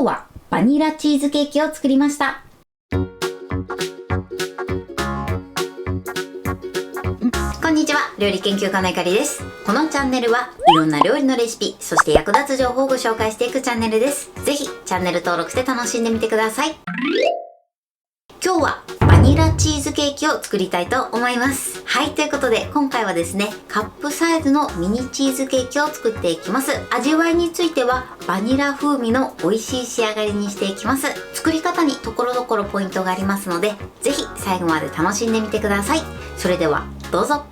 日はバニラチーズケーキを作りました。こんにちは、料理研究家のいかりです。このチャンネルはいろんな料理のレシピ、そして役立つ情報をご紹介していくチャンネルです。ぜひチャンネル登録して楽しんでみてください。今日はバニラチーズケーキを作りたいと思います。はい、ということで今回はですね、カップサイズのミニチーズケーキを作っていきます。味わいについてはバニラ風味の美味しい仕上がりにしていきます。作り方にところどころポイントがありますので、ぜひ最後まで楽しんでみてください。それではどうぞ。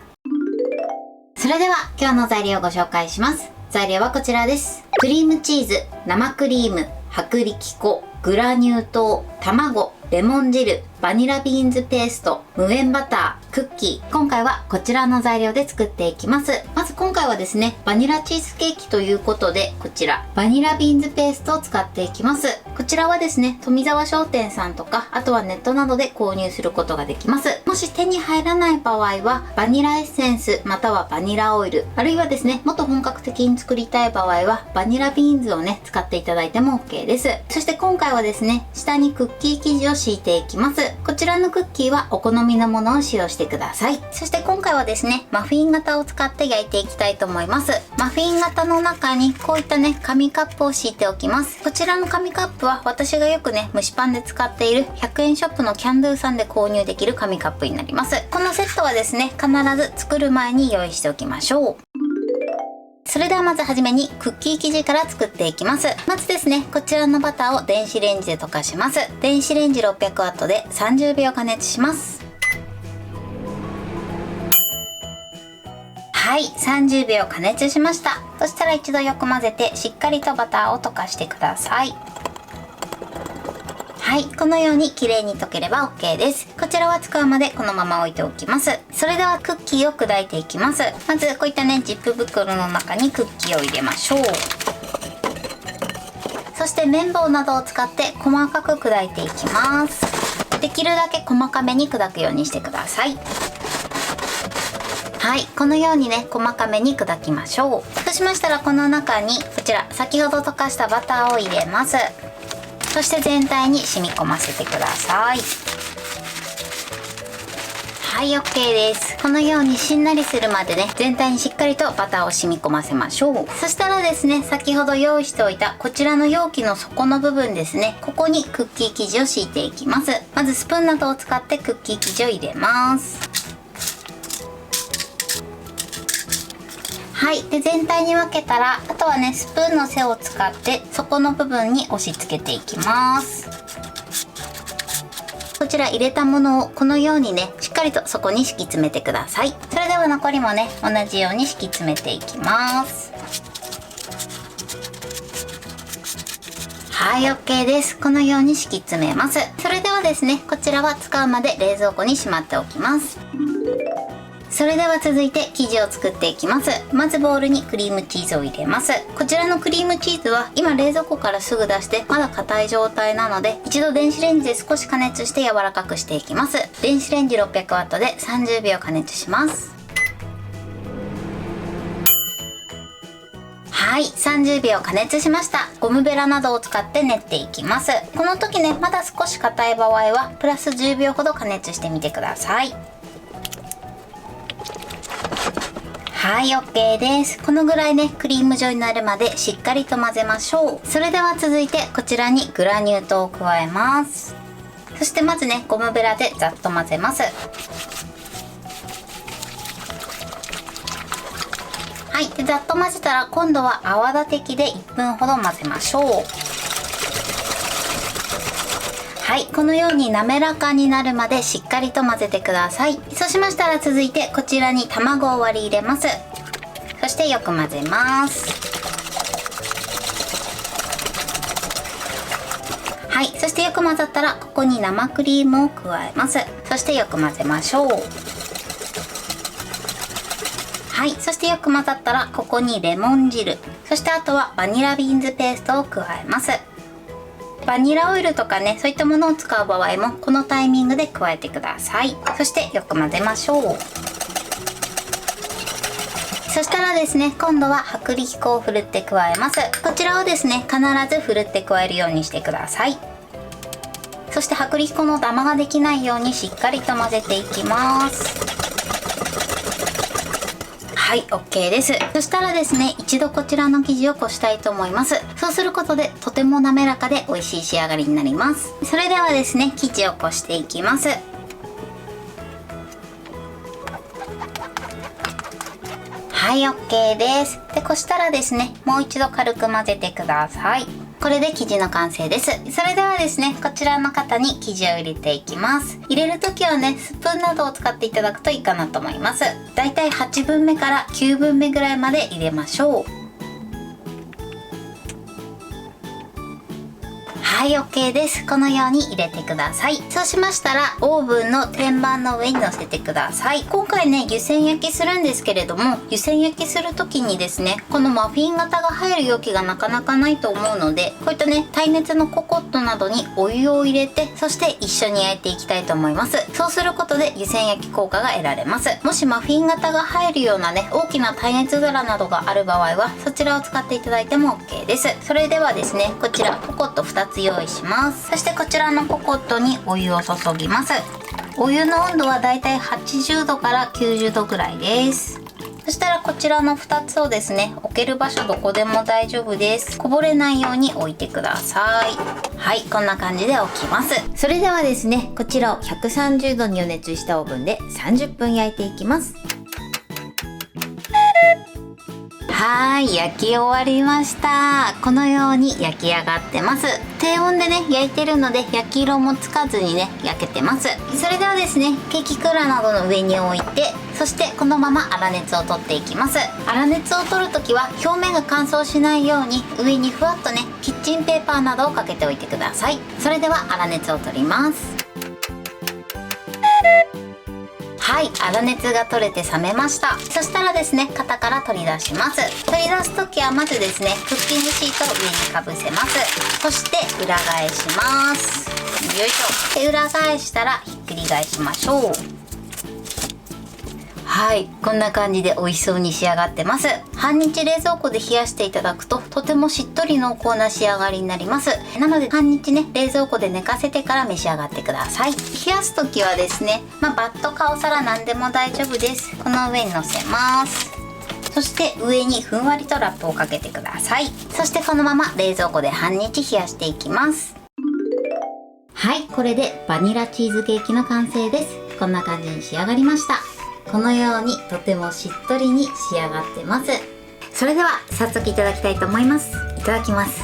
それでは今日の材料をご紹介します。材料はこちらです。クリームチーズ、生クリーム、薄力粉、グラニュー糖、卵、レモン汁、バニラビーンズペースト、無塩バター、クッキー。今回はこちらの材料で作っていきます。まず今回はですね、バニラチーズケーキということで、こちら、バニラビーンズペーストを使っていきます。こちらはですね、富澤商店さんとか、あとはネットなどで購入することができます。もし手に入らない場合は、バニラエッセンス、またはバニラオイル、あるいはですね、もっと本格的に作りたい場合は、バニラビーンズをね、使っていただいても OK です。そして今回はですね、下にクッキー生地を敷いていきます。こちらのクッキーはお好みのものを使用してください。そして今回はですね、マフィン型を使って焼いていきたいと思います。マフィン型の中にこういったね、紙カップを敷いておきます。こちらの紙カップは私がよくね、蒸しパンで使っている100円ショップのキャンドゥさんで購入できる紙カップになります。このセットはですね、必ず作る前に用意しておきましょう。それではまずはじめにクッキー生地から作っていきます。まずですね、こちらのバターを電子レンジで溶かします。電子レンジ 600W で30秒加熱します。はい、30秒加熱しました。そしたら一度よく混ぜてしっかりとバターを溶かしてください。はい、このように綺麗に溶ければ OK です。こちらは使うまでこのまま置いておきます。それではクッキーを砕いていきます。まずこういったね、ジップ袋の中にクッキーを入れましょう。そして綿棒などを使って細かく砕いていきます。できるだけ細かめに砕くようにしてください。はい、このようにね、細かめに砕きましょう。そうしましたらこの中にこちら先ほど溶かしたバターを入れます。そして全体に染み込ませてください。はい、 OK です。このようにしんなりするまでね、全体にしっかりとバターを染み込ませましょう。そしたらですね、先ほど用意しておいたこちらの容器の底の部分ですね、ここにクッキー生地を敷いていきます。まずスプーンなどを使ってクッキー生地を入れます。はい、で全体に分けたら、あとはね、スプーンの背を使って底の部分に押し付けていきます。こちら入れたものをこのようにね、しっかりと底に敷き詰めてください。それでは残りもね、同じように敷き詰めていきます。はい、 OK です。このように敷き詰めます。それではですね、こちらは使うまで冷蔵庫にしまっておきます。それでは続いて生地を作っていきます。まずボウルにクリームチーズを入れます。こちらのクリームチーズは今冷蔵庫からすぐ出してまだ硬い状態なので、一度電子レンジで少し加熱して柔らかくしていきます。電子レンジ 600W で30秒加熱します。はい、30秒加熱しました。ゴムベラなどを使って練っていきます。この時ね、まだ少し硬い場合はプラス10秒ほど加熱してみてください。はい、 OK です。このぐらいね、クリーム状になるまでしっかりと混ぜましょう。それでは続いてこちらにグラニュー糖を加えます。そしてまずね、ゴムベラでざっと混ぜます。はい、でざっと混ぜたら今度は泡立て器で1分ほど混ぜましょう。はい、このように滑らかになるまでしっかりと混ぜてください。そうしましたら続いてこちらに卵を割り入れます。そしてよく混ぜます。はい、そしてよく混ざったらここに生クリームを加えます。そしてよく混ぜましょう。はい、そしてよく混ざったらここにレモン汁、そしてあとはバニラビーンズペーストを加えます。バニラオイルとかね、そういったものを使う場合もこのタイミングで加えてください。そしてよく混ぜましょう。そしたらですね、今度は薄力粉をふるって加えます。こちらをですね、必ずふるって加えるようにしてください。そして薄力粉のダマができないようにしっかりと混ぜていきます。はい、 OK です。そしたらですね、一度こちらの生地をこしたいと思います。そうすることでとても滑らかで美味しい仕上がりになります。それではですね、生地をこしていきます。はい、 OK です。で、こしたらですね、もう一度軽く混ぜてください。これで生地の完成です。それではですね、こちらの型に生地を入れていきます。入れる時はね、スプーンなどを使っていただくといいかなと思います。だいたい8分目から9分目ぐらいまで入れましょう。はい、 OK です。このように入れてください。そうしましたらオーブンの天板の上に乗せてください。今回ね、湯煎焼きするんですけれども、湯煎焼きする時にですね、このマフィン型が入る容器がなかなかないと思うので、こういったね、耐熱のココットなどにお湯を入れて、そして一緒に焼いていきたいと思います。そうすることで湯煎焼き効果が得られます。もしマフィン型が入るようなね、大きな耐熱皿などがある場合はそちらを使っていただいても OK です。それではですね、こちらココット2つ用意します。そしてこちらのココットにお湯を注ぎます。お湯の温度はだいたい80度から90度ぐらいです。そしたらこちらの2つをですね、置ける場所どこでも大丈夫です。こぼれないように置いてください。はい、こんな感じで置きます。それではですね、こちらを130度に予熱したオーブンで30分焼いていきます。はい、焼き終わりました。このように焼き上がってます。低温でね、焼いてるので焼き色もつかずにね、焼けてます。それではですね、ケーキクーラーなどの上に置いて、そしてこのまま粗熱を取っていきます。粗熱を取るときは表面が乾燥しないように上にふわっとね、キッチンペーパーなどをかけておいてください。それでは粗熱を取ります。はい、粗熱が取れて冷めました。そしたらですね、型から取り出します。取り出す時はまずですね、クッキングシートを上にかぶせます。そして裏返します。よいしょ。で、裏返したらひっくり返しましょう。はい、こんな感じで美味しそうに仕上がってます。半日冷蔵庫で冷やしていただくととてもしっとり濃厚な仕上がりになります。なので半日ね、冷蔵庫で寝かせてから召し上がってください。冷やす時はですね、バットかお皿何でも大丈夫です。この上に乗せます。そして上にふんわりとラップをかけてください。そしてこのまま冷蔵庫で半日冷やしていきます。はい、これでバニラチーズケーキの完成です。こんな感じに仕上がりました。このようにとてもしっとりに仕上がってます。それでは早速いただきたいと思います。いただきます。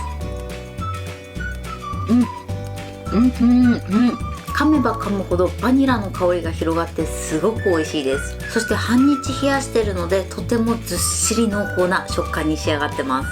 噛めば噛むほどバニラの香りが広がってすごく美味しいです。そして半日冷やしてるのでとてもずっしり濃厚な食感に仕上がってます。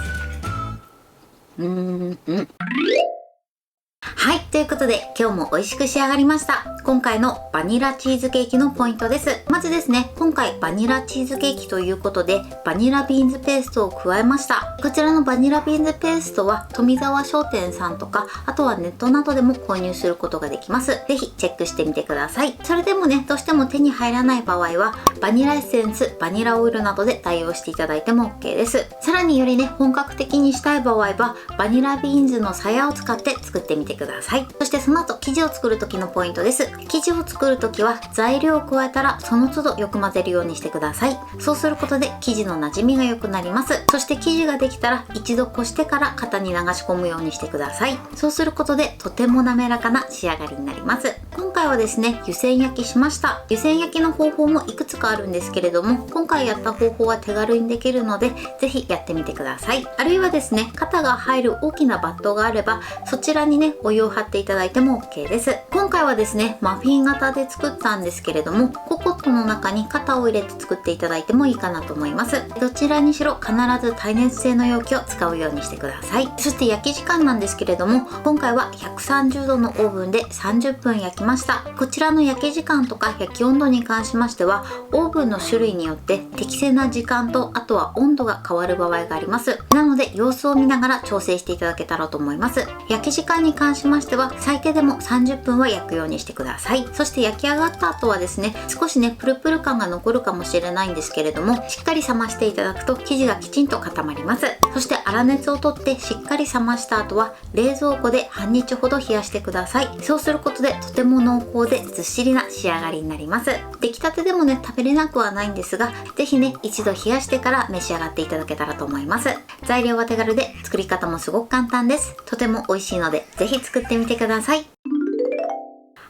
はい、ということで今日も美味しく仕上がりました。今回のバニラチーズケーキのポイントです。まずですね、今回バニラチーズケーキということでバニラビーンズペーストを加えました。こちらのバニラビーンズペーストは富澤商店さんとか、あとはネットなどでも購入することができます。ぜひチェックしてみてください。それでもね、どうしても手に入らない場合はバニラエッセンス、バニラオイルなどで代用していただいても OK です。さらによりね、本格的にしたい場合はバニラビーンズの鞘を使って作ってみてください。そしてその後生地を作る時のポイントです。生地を作る時は材料を加えたらその都度よく混ぜるようにしてください。そうすることで生地の馴染みが良くなります。そして生地ができたら一度こしてから型に流し込むようにしてください。そうすることでとても滑らかな仕上がりになります。今回はですね、湯煎焼きしました。湯煎焼きの方法もいくつかあるんですけれども、今回やった方法は手軽にできるのでぜひやってみてください。あるいはですね、型が入る大きなバットがあればそちらにね、お湯を張っていただいても OK です。今回はですね、マフィン型で作ったんですけれども、ココットの中に型を入れて作っていただいてもいいかなと思います。どちらにしろ必ず耐熱性の容器を使うようにしてください。そして焼き時間なんですけれども、今回は130度のオーブンで30分焼きました。こちらの焼き時間とか焼き温度に関しましては、オーブンの種類によって適正な時間と、あとは温度が変わる場合があります。なので様子を見ながら調整していただけたらと思います。焼き時間に関しましては、最低でも30分は焼くようにしてください。そして焼き上がった後はですね、少しねプルプル感が残るかもしれないんですけれども、しっかり冷ましていただくと生地がきちんと固まります。そして粗熱を取ってしっかり冷ました後は冷蔵庫で半日ほど冷やしてください。そうすることでとても濃厚でずっしりな仕上がりになります。出来たてでもね食べれなくはないんですが、ぜひね一度冷やしてから召し上がっていただけたらと思います。材料は手軽で作り方もすごく簡単です。とても美味しいのでぜひ作ってみてください。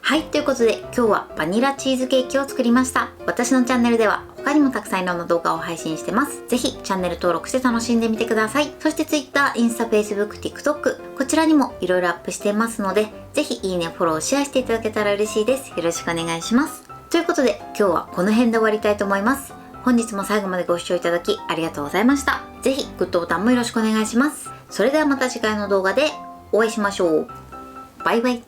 はい、ということで今日はバニラチーズケーキを作りました。私のチャンネルでは他にもたくさんいろんな動画を配信してます。ぜひチャンネル登録して楽しんでみてください。そして Twitter、インスタ、Facebook、TikTok こちらにもいろいろアップしていますので、ぜひいいね、フォロー、シェアしていただけたら嬉しいです。よろしくお願いします。ということで今日はこの辺で終わりたいと思います。本日も最後までご視聴いただきありがとうございました。ぜひグッドボタンもよろしくお願いします。それではまた次回の動画でお会いしましょう。バイバイ。